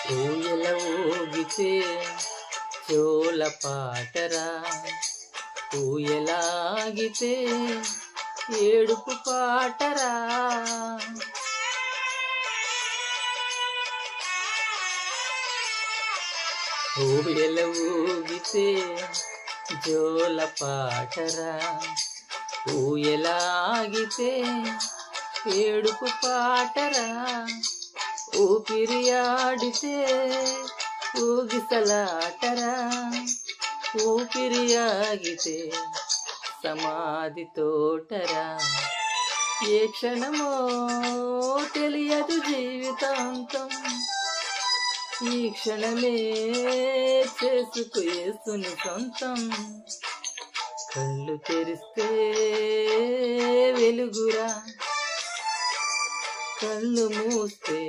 ఊయల ఊగితే జోల పాటరా, ఊయలాగితే ఏడుపు పాటరా. ఊయల ఊగితే జోల పాటరా, ఊయలాగితే ఏడుపు పాటరా. ఊపిరి ఆడితే ఊగిసలాటరా, ఊపిరి ఆగితే సమాధి తోటరా. ఏ క్షణమో తెలియదు జీవితాంతం, ఈ క్షణమే చేసుకు యేసుని సొంతం. కళ్ళు తెరిస్తే వెలుగురా, కళ్ళు మూస్తే